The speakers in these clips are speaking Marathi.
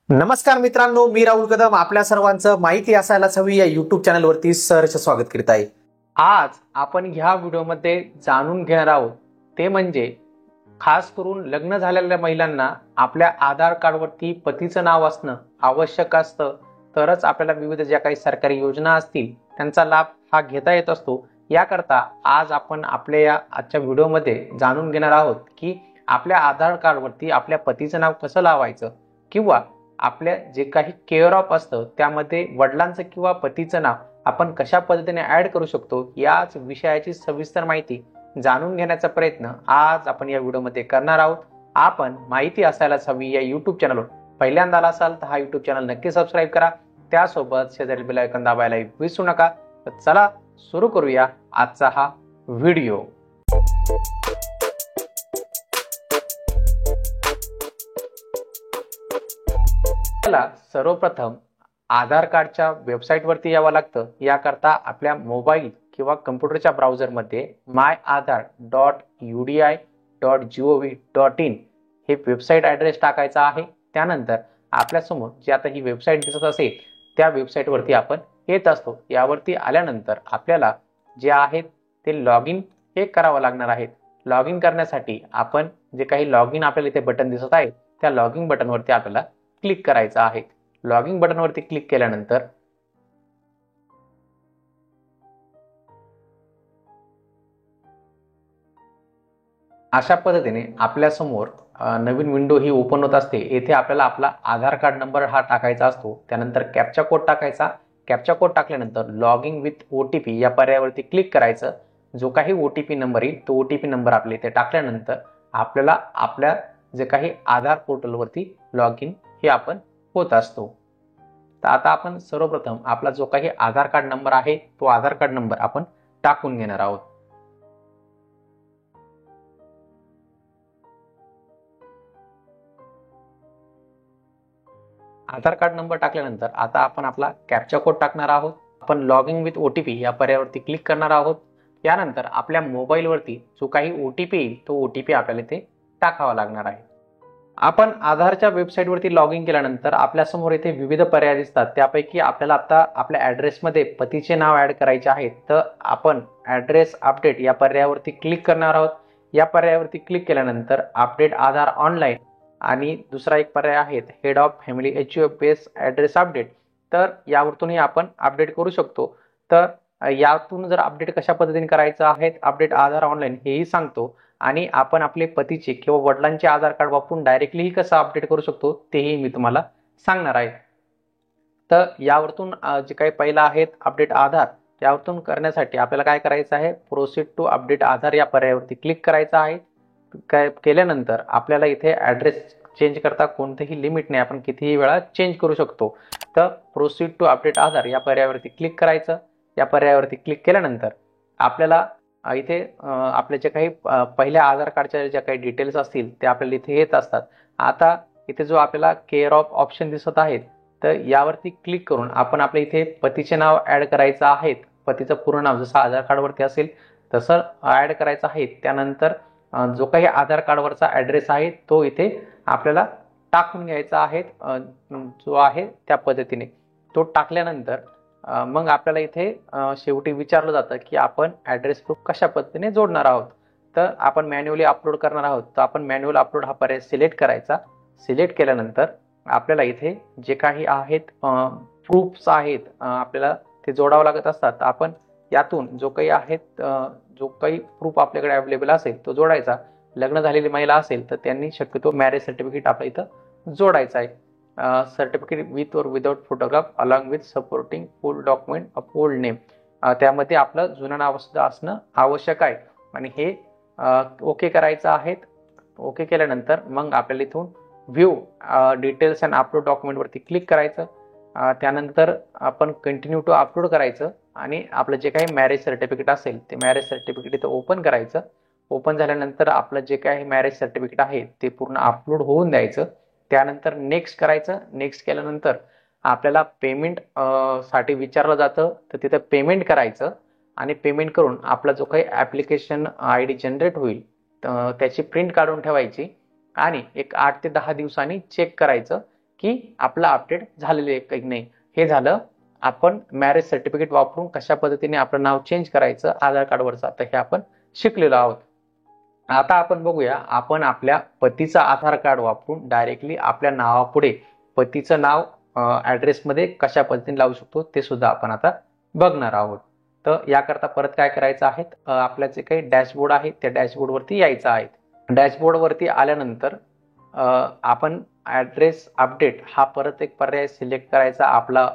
नमस्कार मित्रांनो, मी राहुल कदम आपल्या सर्वांचं माहिती असायलाच हवी या युट्यूब चॅनलवरती सहर्ष स्वागत करीत आहे। आज आपण ह्या व्हिडिओमध्ये जाणून घेणार आहोत ते म्हणजे खास करून लग्न झालेल्या महिलांना आपल्या आधार कार्डवरती पतीचं नाव असणं आवश्यक असतं, तरच आपल्याला विविध ज्या काही सरकारी योजना असतील त्यांचा लाभ हा घेता येत असतो। याकरता आज आपण आपल्या या आजच्या व्हिडिओमध्ये जाणून घेणार आहोत की आपल्या आधार कार्डवरती आपल्या पतीचं नाव कसं लावायचं किंवा आपल्या जे काही केअर ऑफ असतं त्यामध्ये वडिलांचं किंवा पतीचं नाव आपण कशा पद्धतीने ऍड करू शकतो, याच विषयाची सविस्तर माहिती जाणून घेण्याचा प्रयत्न आज आपण या व्हिडिओमध्ये करणार आहोत। आपण माहिती असायलाच हवी या युट्यूब चॅनलवर पहिल्यांदा आला असाल तर हा युट्यूब चॅनल नक्की सबस्क्राईब करा, त्यासोबत शेजारी बेल आयकॉन दाबायला विसरू नका। तर चला सुरू करूया आजचा हा व्हिडिओ। सर्वप्रथम आधार कार्डच्या वेबसाईटवरती यावं लागतं। याकरता आपल्या मोबाईल किंवा कम्प्युटरच्या ब्राउझरमध्ये myAadhar.udi.gov.in हे वेबसाईट ॲड्रेस टाकायचा आहे। त्यानंतर आपल्यासमोर जी आता ही वेबसाईट दिसत असेल त्या वेबसाईटवरती आपण येत असतो। यावरती आल्यानंतर आपल्याला जे आहे ते लॉग इन हे करावं लागणार आहे। लॉग इन करण्यासाठी आपण जे काही लॉग इन आपल्याला इथे बटन दिसत आहे त्या लॉग इन बटनवरती आपल्याला क्लिक करायचं आहे। लॉग इन बटनवरती क्लिक केल्यानंतर अशा पद्धतीने आपल्या समोर नवीन विंडो ही ओपन होत असते। येथे आपल्याला आपला आधार कार्ड नंबर हा टाकायचा असतो। त्यानंतर कॅप्चा कोड टाकायचा। कॅप्चा कोड टाकल्यानंतर लॉग इन विथ ओटीपी या पर्यायावरती क्लिक करायचं। जो काही ओटीपी नंबर येईल तो ओटीपी नंबर आपल्या इथे टाकल्यानंतर आपल्याला आपल्या जे काही आधार पोर्टलवरती लॉग इन हे आपण होत असतो। तर आता आपण सर्वप्रथम आपला जो काही आधार कार्ड नंबर आहे तो आधार कार्ड नंबर आपण टाकून घेणार आहोत। आधार कार्ड नंबर टाकल्यानंतर आता आपण आपला कॅप्चा कोड टाकणार आहोत। आपण लॉग इन विथ ओटीपी या पर्यायावरती क्लिक करणार आहोत। यानंतर आपल्या मोबाईलवरती जो काही ओटीपी येईल तो ओटीपी आपल्याला इथे टाकावा लागणार आहे। आपण आधारच्या वेबसाईटवरती लॉग इन केल्यानंतर आपल्यासमोर इथे विविध पर्याय दिसतात। त्यापैकी आपल्याला आता आपल्या ॲड्रेसमध्ये पतीचे नाव ॲड करायचे आहे। तर आपण ॲड्रेस अपडेट या पर्यायावरती क्लिक करणार आहोत। या पर्यायावरती क्लिक केल्यानंतर अपडेट आधार ऑनलाईन आणि दुसरा एक पर्याय आहे head of family HUFS address update, तर यावरतूनही आपण अपडेट करू शकतो। तर यातून जर अपडेट कशा पद्धतीने करायचं आहे अपडेट आधार ऑनलाईन हेही सांगतो आणि आपण आपले पतीचे किंवा वडिलांचे आधार कार्ड वापरून डायरेक्टली कसं अपडेट करू शकतो तेही मी तुम्हाला सांगणार आहे। तर यावरतून जे काही पहिला आहेत अपडेट आधार, यावरतून करण्यासाठी आपल्याला काय करायचं आहे प्रोसीड टू अपडेट आधार या पर्यायावरती क्लिक करायचं आहे। काय केल्यानंतर आपल्याला इथे ॲड्रेस चेंज करता कोणतेही लिमिट नाही, आपण कितीही वेळा चेंज करू शकतो। तर प्रोसीड टू अपडेट आधार या पर्यायावरती क्लिक करायचं। या पर्यायावरती क्लिक केल्यानंतर आपल्याला इथे आपले जे काही पहिल्या आधार कार्डच्या ज्या काही डिटेल्स असतील ते आपल्याला इथे येत असतात। आता इथे जो आपल्याला केअर ऑफ ऑप्शन दिसत आहेत तर यावरती क्लिक करून आपण आपल्या इथे पतीचे नाव ॲड करायचं आहे। पतीचं पूर्ण नाव जसं आधार कार्डवरती असेल तसं ॲड करायचं आहे। त्यानंतर जो काही आधार कार्डवरचा ॲड्रेस आहे तो इथे आपल्याला टाकून घ्यायचा आहे, जो आहे त्या पद्धतीने तो टाकल्यानंतर मग आपल्याला इथे शेवटी विचारलं जातं की आपण ॲड्रेस प्रूफ कशा पद्धतीने जोडणार आहोत। तर आपण मॅन्युअली अपलोड करणार आहोत, तर आपण मॅन्युअल अपलोड हा पर्याय सिलेक्ट करायचा। सिलेक्ट केल्यानंतर आपल्याला इथे जे काही आहेत प्रूफ्स आहेत आपल्याला ते जोडावं लागत असतात। आपण यातून जो काही आहेत जो काही प्रूफ आपल्याकडे अवेलेबल असेल तो जोडायचा। लग्न झालेली महिला असेल तर त्यांनी शक्यतो मॅरेज सर्टिफिकेट आपल्या इथं जोडायचं आहे। सर्टिफिकेट विथ और without photograph along with supporting full document of old name, त्यामध्ये आपलं जुनं नाव सुद्धा असणं आवश्यक आहे आणि हे ओके करायचं आहे। ओके केल्यानंतर मग आपल्याला इथून व्ह्यू डिटेल्स अँड अपलोड डॉक्युमेंटवरती क्लिक करायचं। त्यानंतर आपण कंटिन्यू टू अपलोड करायचं आणि आपलं जे काही मॅरेज सर्टिफिकेट असेल ते मॅरेज सर्टिफिकेट इथं ओपन करायचं। ओपन झाल्यानंतर आपलं जे काही मॅरेज सर्टिफिकेट आहे ते पूर्ण अपलोड होऊन द्यायचं। त्यानंतर नेक्स्ट करायचं। नेक्स्ट केल्यानंतर आपल्याला पेमेंट साठी विचारलं जातं, तर तिथं पेमेंट करायचं आणि पेमेंट करून आपला जो काही ॲप्लिकेशन ID जनरेट होईल त्याची प्रिंट काढून ठेवायची आणि एक 8 ते 10 दिवसांनी चेक करायचं की आपलं अपडेट झालेलं आहे की नाही. हे झालं आपण मॅरेज सर्टिफिकेट वापरून कशा पद्धतीने आपलं नाव चेंज करायचं आधार कार्डवरचं, आता हे आपण शिकलेलो आहोत. आता आपण बघूया, आपण आपल्या पतीचं आधार कार्ड वापरून डायरेक्टली आपल्या नावापुढे पतीचं नाव ॲड्रेसमध्ये कशा पद्धतीने लावू शकतो ते सुद्धा आपण आता बघणार आहोत. तर याकरता परत काय करायचं आहे, आपल्या जे काही डॅशबोर्ड आहे त्या डॅशबोर्डवरती यायचं आहे. डॅशबोर्डवरती आल्यानंतर आपण ॲड्रेस अपडेट हा परत एक पर्याय सिलेक्ट करायचा. आपला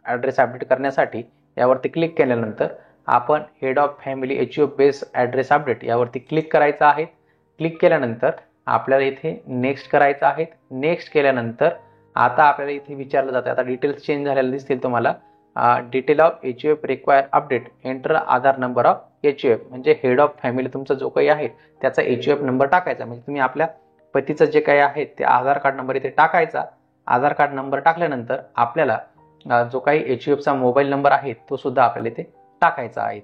ॲड्रेस अपडेट करण्यासाठी यावरती क्लिक केल्यानंतर आपण head of family HUF base address update यावरती क्लिक करायचं आहे. क्लिक केल्यानंतर आपल्याला इथे नेक्स्ट करायचं आहे. नेक्स्ट केल्यानंतर आता आपल्याला इथे विचारलं जातं, आता डिटेल्स चेंज झालेले दिसतील तुम्हाला. Detail of HUF require update, enter Aadhaar number of HUF, म्हणजे हेड ऑफ फॅमिली तुमचा जो काही आहे त्याचा HUF नंबर टाकायचा. म्हणजे तुम्ही आपल्या पतीचं जे काही आहे ते आधार कार्ड नंबर इथे टाकायचा. आधार कार्ड नंबर टाकल्यानंतर आपल्याला जो काही HUFचा मोबाईल नंबर आहे तो सुद्धा आपल्याला इथे टाकायचा आहे.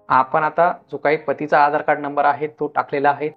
आपण आता जो काही पतीचा आधार कार्ड नंबर आहे तो टाकलेला आहे.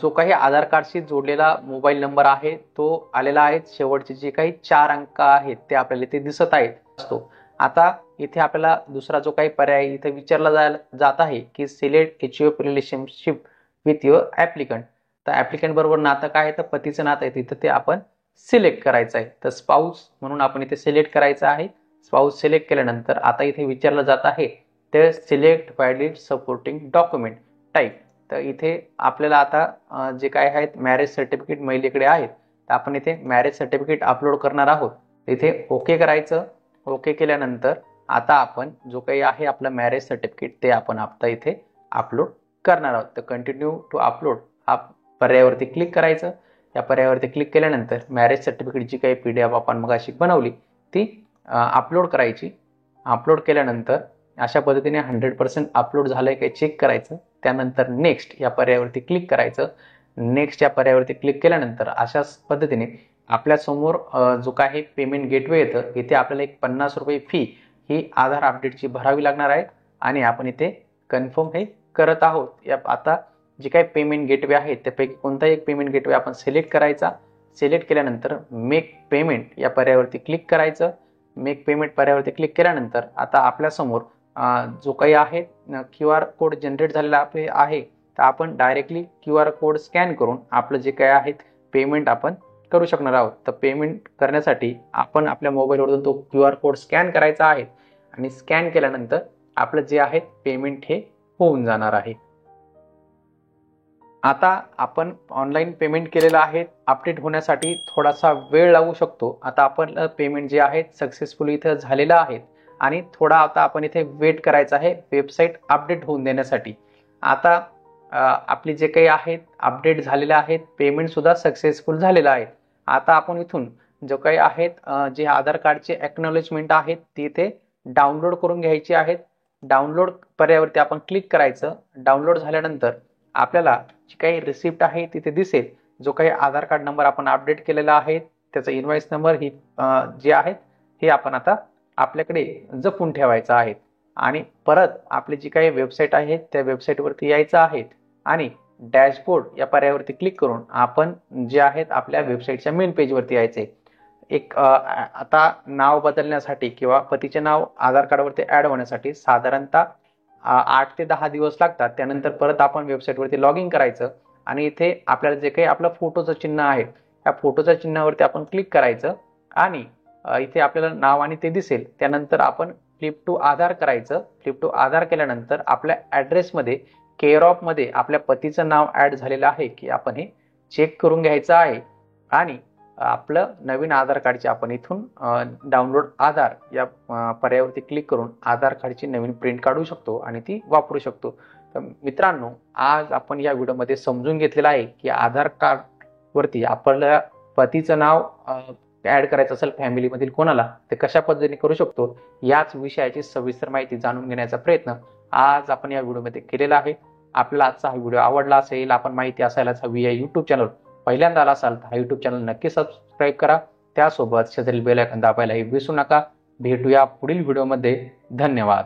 जो काही आधार कार्डशी जोडलेला मोबाईल नंबर आहे तो आलेला आहे. शेवटचे जे काही 4 अंक आहेत ते आपल्याला इथे दिसत आहेत. आता इथे आपल्याला दुसरा जो काही पर्याय इथे विचारला जात आहे की select HUF relationship with your applicant. तर ॲप्लिकंट बरोबर नातं काय आहे, तर पतीचं नातं आहे, तिथं ते आपण सिलेक्ट करायचं आहे. तर स्पाऊस म्हणून आपण इथे सिलेक्ट करायचं आहे. स्पाऊस सिलेक्ट केल्यानंतर आता इथे विचारलं जात आहे ते select valid supporting document type. तर इथे आपल्याला आता जे काय आहेत मॅरेज सर्टिफिकेट महिलेकडे आहेत, तर आपण इथे मॅरेज सर्टिफिकेट अपलोड करणार आहोत. इथे ओके करायचं. ओके केल्यानंतर आता आपण जो काही आहे आपलं मॅरेज सर्टिफिकेट ते आपण आता इथे अपलोड करणार आहोत. तर कंटिन्यू टू अपलोड हा पर्यायावरती क्लिक करायचं. या पर्यायावरती क्लिक केल्यानंतर मॅरेज सर्टिफिकेट जी काही PDF आपण मगाशी बनवली ती अपलोड करायची. अपलोड केल्यानंतर अशा पद्धतीने 100% अपलोड झालंय काही चेक करायचं. त्यानंतर नेक्स्ट या पर्यायावरती क्लिक करायचं. नेक्स्ट या पर्यायावरती क्लिक केल्यानंतर अशाच पद्धतीने आपल्या समोर जो काही पेमेंट गेटवे येतं, इथे आपल्याला एक 50 रुपये फी ही आधार अपडेटची भरावी लागणार आहे आणि आपण इथे कन्फर्म हे करत आहोत. या आता जे काही पेमेंट गेटवे आहेत त्यापैकी कोणताही एक पेमेंट गेटवे आपण सिलेक्ट करायचा. सिलेक्ट केल्यानंतर मेक पेमेंट या पर्यायावरती क्लिक करायचं. मेक पेमेंट पर्यायावरती क्लिक केल्यानंतर आता आपल्यासमोर जो काही आहे QR कोड जनरेट झालेला आहे, तर आपण डायरेक्टली QR कोड स्कॅन करून आपलं जे काही आहे पेमेंट आपण करू शकणार आहोत. तर पेमेंट करण्यासाठी आपण आपल्या मोबाईलवरून तो QR कोड स्कॅन करायचा आहे आणि स्कॅन केल्यानंतर आपलं जे आहे पेमेंट हे होऊन जाणार आहे. आता आपण ऑनलाईन पेमेंट केलेलं आहे, अपडेट होण्यासाठी थोडासा वेळ लागू शकतो. आता आपण पेमेंट जे आहे सक्सेसफुली इथं झालेलं आहे आणि थोडा आता आपण इथे वेट करायचं आहे वेबसाईट अपडेट होऊन देण्यासाठी. आता आपले जे काही आहेत अपडेट झालेले आहेत, पेमेंट सुद्धा सक्सेसफुल झालेलं आहे. आता आपण इथून जो काही आहेत जे आधार कार्डचे एक्नॉलेजमेंट आहेत ते इथे डाउनलोड करून घ्यायचे आहेत. डाउनलोड पर्यायावरती आपण क्लिक करायचं. डाउनलोड झाल्यानंतर आपल्याला जी काही रिसिप्ट आहे तिथे दिसेल. जो काही आधार कार्ड नंबर आपण अपडेट केलेला आहे त्याचा इनवॉइस नंबर ही जे आहेत हे आपण आता आपल्याकडे जपून ठेवायचं आहे आणि परत आपली जी काही वेबसाईट आहे त्या वेबसाईटवरती यायचं आहे आणि डॅशबोर्ड या पर्यायावरती क्लिक करून आपण जे आहेत आपल्या वेबसाईटच्या मेन पेजवरती यायचे. एक आता नाव बदलण्यासाठी किंवा पतीचे नाव आधार कार्डवरती ॲड होण्यासाठी साधारणतः 8 ते 10 दिवस लागतात. त्यानंतर परत आपण वेबसाईटवरती लॉग इन करायचं आणि इथे आपल्याला जे काही आपलं फोटोचं चिन्ह आहे त्या फोटोच्या चिन्हावरती आपण क्लिक करायचं आणि इथे आपल्याला नाव आणि ते दिसेल. त्यानंतर आपण फ्लिप टू आधार करायचं. फ्लिप टू आधार केल्यानंतर आपल्या ॲड्रेसमध्ये केअर ऑफ मध्ये आपल्या पतीचं नाव ॲड झालेलं आहे की आपण हे चेक करून घ्यायचं आहे आणि आपलं नवीन आधार कार्डचे आपण इथून डाउनलोड आधार या पर्यायावरती क्लिक करून आधार कार्डची नवीन प्रिंट काढू शकतो आणि ती वापरू शकतो. तर मित्रांनो, आज आपण या व्हिडिओमध्ये समजून घेतलेलं आहे की आधार कार्डवरती आपल्या पतीचं नाव ॲड करायचं असेल फॅमिलीमधील कोणाला ते कशा पद्धतीने करू शकतो. याच विषयाची सविस्तर माहिती जाणून घेण्याचा प्रयत्न आज आपण या व्हिडिओमध्ये केलेला आहे. आपल्याला आजचा हा व्हिडिओ आवडला असेल, आपण माहिती असायलाच हवी या यूट्यूब चॅनल पहिल्यांदा आला असाल तर हा यूट्यूब चॅनल नक्की सबस्क्राईब करा. त्यासोबत शेजारील बेल आयकॉन दाबायलाही विसरू नका. भेटूया पुढील व्हिडिओमध्ये. धन्यवाद.